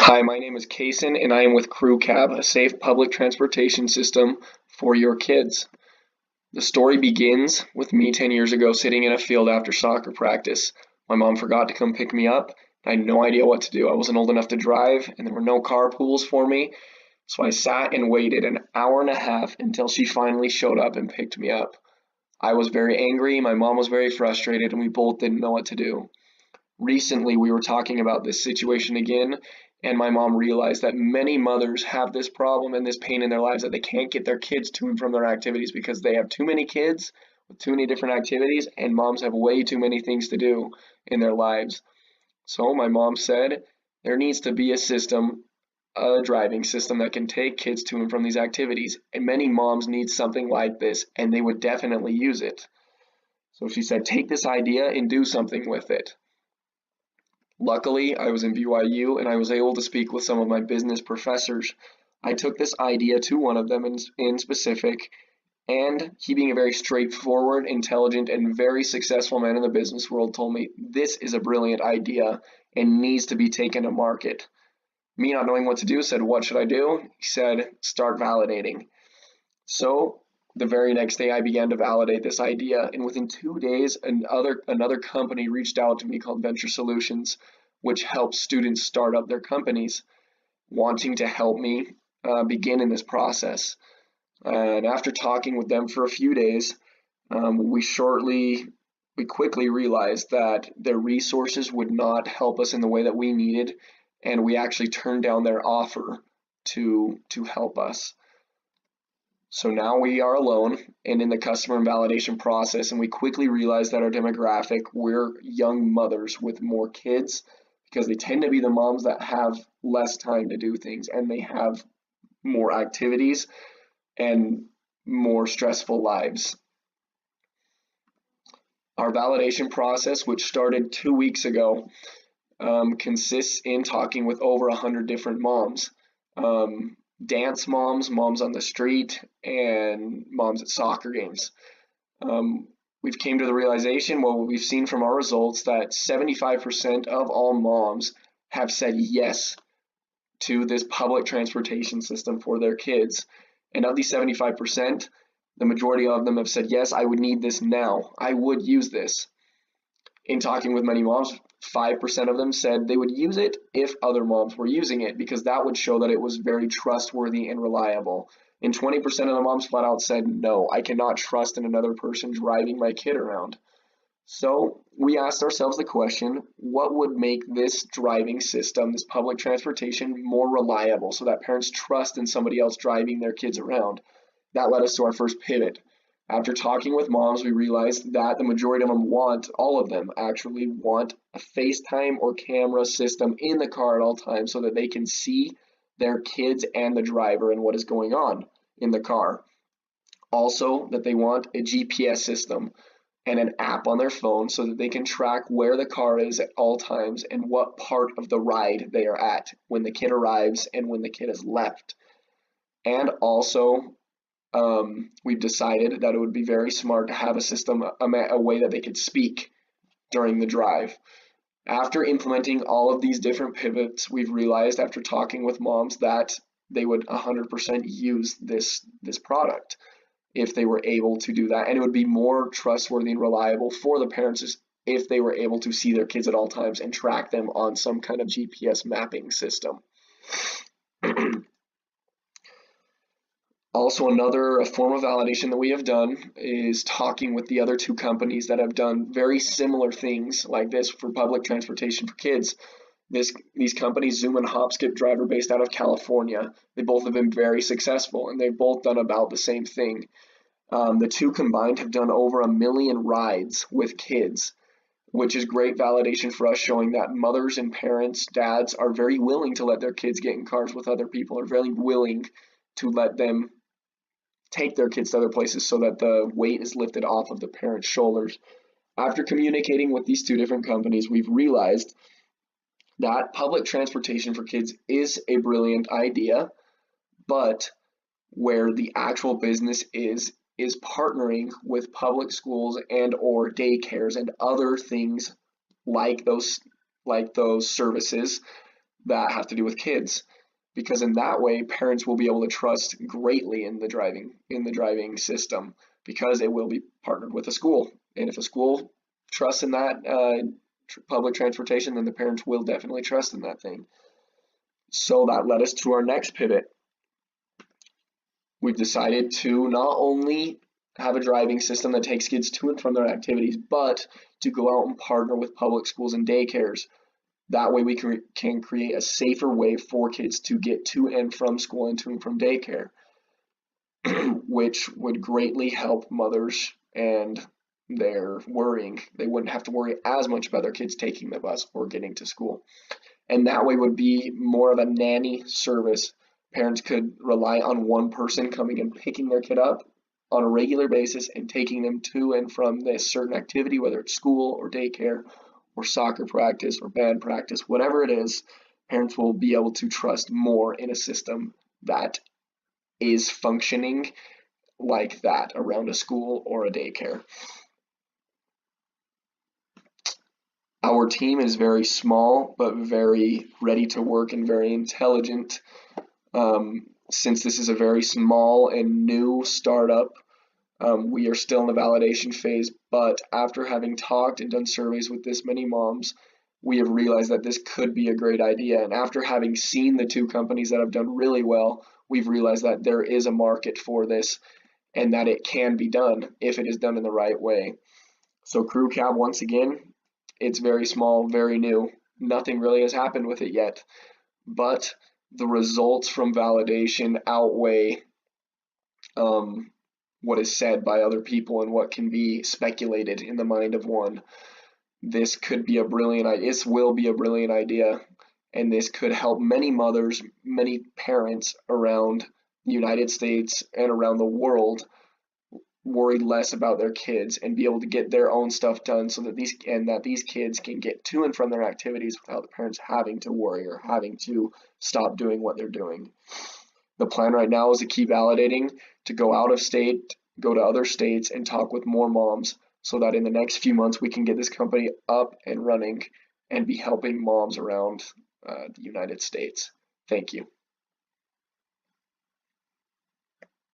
Hi, my name is Kason, and I am with KrewKab, a safe public transportation system for your kids. The story begins with me 10 years ago sitting in a field after soccer practice. My mom forgot to come pick me up. I had no idea what to do. I wasn't old enough to drive, and there were no carpools for me, so I sat and waited an hour and a half until she finally showed up and picked me up. I was very angry, my mom was very frustrated, and we both didn't know what to do. Recently, we were talking about this situation again, and my mom realized that many mothers have this problem and this pain in their lives that they can't get their kids to and from their activities because they have too many kids with too many different activities, and moms have way too many things to do in their lives. So my mom said there needs to be a system, a driving system that can take kids to and from these activities, and many moms need something like this, and they would definitely use it. So she said, take this idea and do something with it. Luckily, I was in BYU and I was able to speak with some of my business professors. I took this idea to one of them in specific, and he, being a very straightforward, intelligent, and very successful man in the business world, told me this is a brilliant idea and needs to be taken to market. Me not knowing what to do, said, what should I do? He said, start validating. So the very next day, I began to validate this idea, and within 2 days, another company reached out to me called Venture Solutions, which helps students start up their companies, wanting to help me begin in this process. And after talking with them for a few days, we quickly realized that their resources would not help us in the way that we needed, and we actually turned down their offer to help us. So now we are alone and in the customer and validation process, and we quickly realized that our demographic, we're young mothers with more kids because they tend to be the moms that have less time to do things and they have more activities and more stressful lives. Our validation process, which started 2 weeks ago, consists in talking with over 100 different moms. Dance moms, moms on the street, and moms at soccer games. We've came to the realization, well, we've seen from our results that 75% of all moms have said yes to this public transportation system for their kids. And of these 75%, the majority of them have said, yes, I would need this now. I would use this. In talking with many moms, 5% of them said they would use it if other moms were using it because that would show that it was very trustworthy and reliable. And 20% of the moms flat out said, no, I cannot trust in another person driving my kid around. So we asked ourselves the question, what would make this driving system, this public transportation, more reliable so that parents trust in somebody else driving their kids around? That led us to our first pivot. After talking with moms, we realized that the majority of them all of them actually want a FaceTime or camera system in the car at all times so that they can see their kids and the driver and what is going on in the car. Also, that they want a GPS system and an app on their phone so that they can track where the car is at all times and what part of the ride they are at when the kid arrives and when the kid has left. And also, we've decided that it would be very smart to have a system, a way that they could speak during the drive. After implementing all of these different pivots, we've realized after talking with moms that they would 100% use this product if they were able to do that, and it would be more trustworthy and reliable for the parents if they were able to see their kids at all times and track them on some kind of GPS mapping system. Also, a form of validation that we have done is talking with the other two companies that have done very similar things like this for public transportation for kids. These companies, Zoom and Hopskip Driver, based out of California, they both have been very successful, and they've both done about the same thing. The two combined have done over 1 million rides with kids, which is great validation for us, showing that mothers and parents, dads, are very willing to let their kids get in cars with other people, are very willing to let them take their kids to other places so that the weight is lifted off of the parents' shoulders. After communicating with these two different companies, we've realized that public transportation for kids is a brilliant idea, but where the actual business is partnering with public schools and or daycares and other things like those services that have to do with kids, because in that way parents will be able to trust greatly in the driving system, because it will be partnered with a school, and if a school trusts in that public transportation, then the parents will definitely trust in that thing. So that led us to our next pivot. We've decided to not only have a driving system that takes kids to and from their activities, but to go out and partner with public schools and daycares. That way we can create a safer way for kids to get to and from school and to and from daycare, which would greatly help mothers and their worrying. They wouldn't have to worry as much about their kids taking the bus or getting to school. And that way would be more of a nanny service. Parents could rely on one person coming and picking their kid up on a regular basis and taking them to and from this certain activity, whether it's school or daycare or soccer practice or band practice, whatever it is. Parents will be able to trust more in a system that is functioning like that around a school or a daycare. Our team is very small, but very ready to work and very intelligent. Since this is a very small and new startup, we are still in the validation phase, but after having talked and done surveys with this many moms, we have realized that this could be a great idea. And after having seen the two companies that have done really well, we've realized that there is a market for this and that it can be done if it is done in the right way. So KrewKab, once again, it's very small, very new. Nothing really has happened with it yet, but the results from validation outweigh what is said by other people and what can be speculated in the mind of one. This could be a brilliant idea. This will be a brilliant idea, and this could help many mothers, many parents around the United States and around the world worry less about their kids and be able to get their own stuff done, so that these kids can get to and from their activities without the parents having to worry or having to stop doing what they're doing. The plan right now is to keep validating, to go out of state, go to other states, and talk with more moms, so that in the next few months we can get this company up and running and be helping moms around the United States. Thank you.